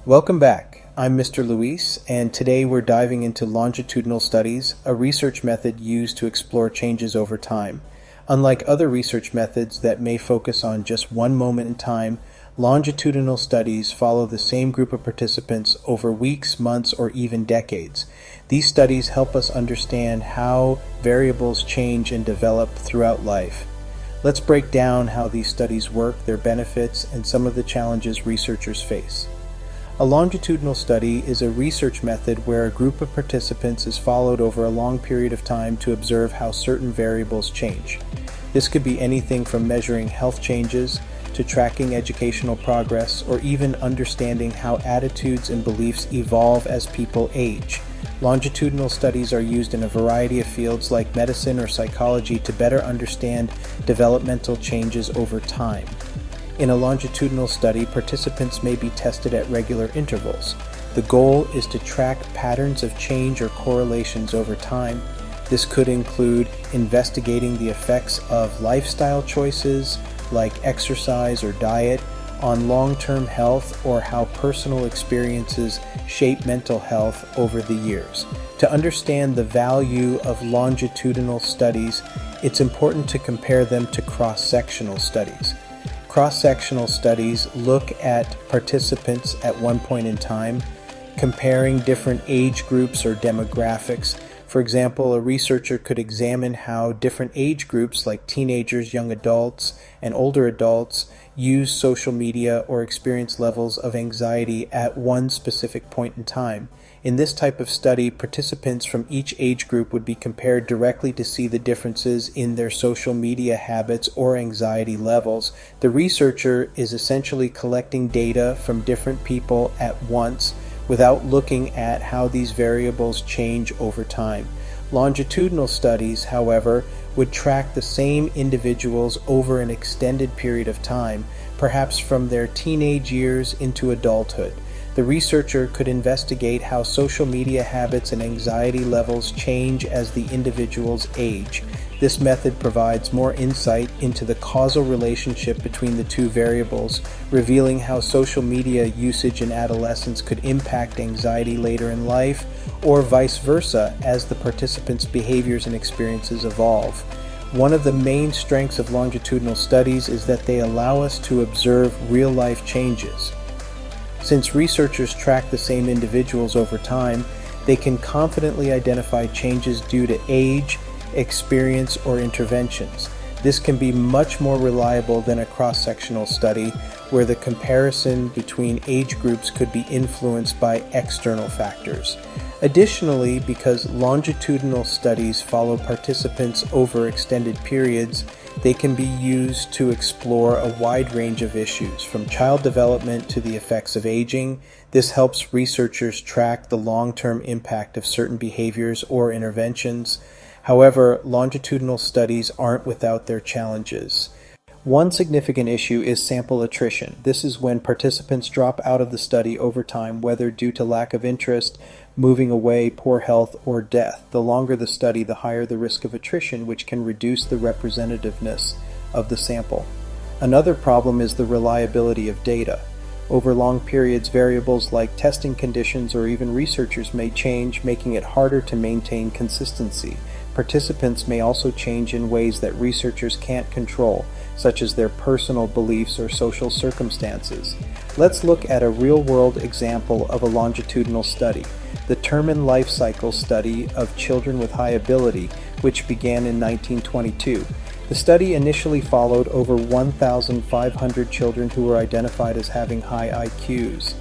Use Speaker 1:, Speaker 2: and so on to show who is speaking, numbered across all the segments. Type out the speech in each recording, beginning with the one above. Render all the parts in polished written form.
Speaker 1: Welcome back. I'm Mr. Luis, and today we're diving into longitudinal studies, a research method used to explore changes over time. Unlike other research methods that may focus on just one moment in time, longitudinal studies follow the same group of participants over weeks, months, or even decades. These studies help us understand how variables change and develop throughout life. Let's break down how these studies work, their benefits, and some of the challenges researchers face. A longitudinal study is a research method where a group of participants is followed over a long period of time to observe how certain variables change. This could be anything from measuring health changes to tracking educational progress, or even understanding how attitudes and beliefs evolve as people age. Longitudinal studies are used in a variety of fields like medicine or psychology to better understand developmental changes over time. In a longitudinal study, participants may be tested at regular intervals. The goal is to track patterns of change or correlations over time. This could include investigating the effects of lifestyle choices, like exercise or diet, on long-term health, or how personal experiences shape mental health over the years. To understand the value of longitudinal studies, it's important to compare them to cross-sectional studies. Cross-sectional studies look at participants at one point in time, comparing different age groups or demographics. For example, a researcher could examine how different age groups like teenagers, young adults, and older adults use social media or experience levels of anxiety at one specific point in time. In this type of study, participants from each age group would be compared directly to see the differences in their social media habits or anxiety levels. The researcher is essentially collecting data from different people at once without looking at how these variables change over time. Longitudinal studies, however, would track the same individuals over an extended period of time, perhaps from their teenage years into adulthood. The researcher could investigate how social media habits and anxiety levels change as the individuals age. This method provides more insight into the causal relationship between the two variables, revealing how social media usage in adolescence could impact anxiety later in life, or vice versa as the participants' behaviors and experiences evolve. One of the main strengths of longitudinal studies is that they allow us to observe real-life changes. Since researchers track the same individuals over time, they can confidently identify changes due to age, experience, or interventions. This can be much more reliable than a cross-sectional study, where the comparison between age groups could be influenced by external factors. Additionally, because longitudinal studies follow participants over extended periods, they can be used to explore a wide range of issues, from child development to the effects of aging. This helps researchers track the long-term impact of certain behaviors or interventions. However, longitudinal studies aren't without their challenges. One significant issue is sample attrition. This is when participants drop out of the study over time, whether due to lack of interest, moving away, poor health, or death. The longer the study, the higher the risk of attrition, which can reduce the representativeness of the sample. Another problem is the reliability of data. Over long periods, variables like testing conditions or even researchers may change, making it harder to maintain consistency. Participants may also change in ways that researchers can't control, such as their personal beliefs or social circumstances. Let's look at a real-world example of a longitudinal study, the Terman life cycle study of children with high ability, which began in 1922. The study initially followed over 1,500 children who were identified as having high IQs.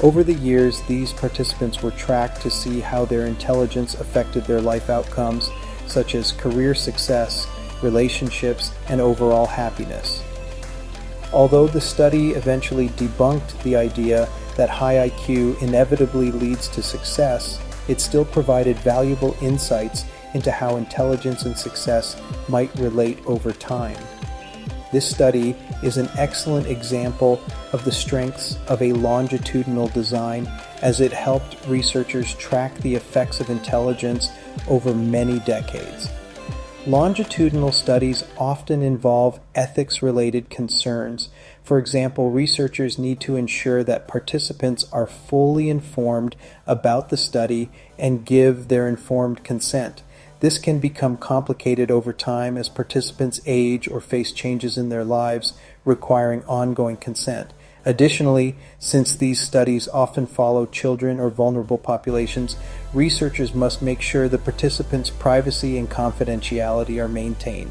Speaker 1: Over the years, these participants were tracked to see how their intelligence affected their life outcomes, such as career success, relationships, and overall happiness. Although the study eventually debunked the idea that high IQ inevitably leads to success, it still provided valuable insights into how intelligence and success might relate over time. This study is an excellent example of the strengths of a longitudinal design, as it helped researchers track the effects of intelligence over many decades. Longitudinal studies often involve ethics-related concerns. For example, researchers need to ensure that participants are fully informed about the study and give their informed consent. This can become complicated over time as participants age or face changes in their lives requiring ongoing consent. Additionally, since these studies often follow children or vulnerable populations, researchers must make sure the participants' privacy and confidentiality are maintained.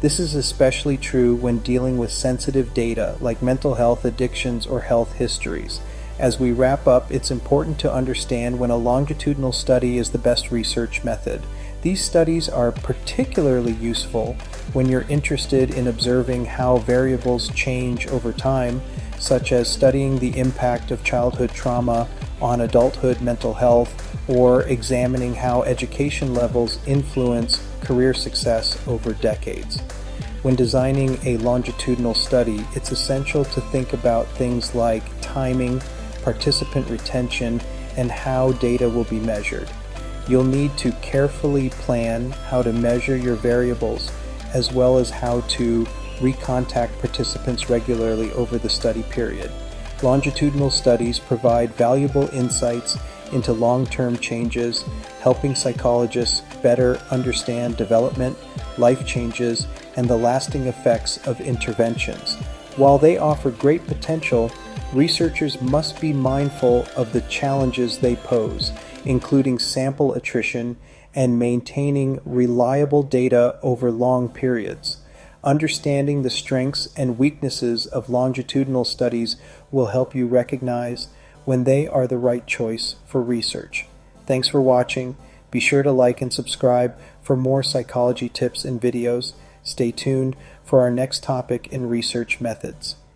Speaker 1: This is especially true when dealing with sensitive data like mental health, addictions, or health histories. As we wrap up, it's important to understand when a longitudinal study is the best research method. These studies are particularly useful when you're interested in observing how variables change over time, such as studying the impact of childhood trauma on adulthood mental health, or examining how education levels influence career success over decades. When designing a longitudinal study, it's essential to think about things like timing, participant retention, and how data will be measured. You'll need to carefully plan how to measure your variables, as well as how to recontact participants regularly over the study period. Longitudinal studies provide valuable insights into long-term changes, helping psychologists better understand development, life changes, and the lasting effects of interventions. While they offer great potential, researchers must be mindful of the challenges they pose, including sample attrition and maintaining reliable data over long periods. Understanding the strengths and weaknesses of longitudinal studies will help you recognize when they are the right choice for research. Thanks for watching. Be sure to like and subscribe for more psychology tips and videos. Stay tuned for our next topic in research methods.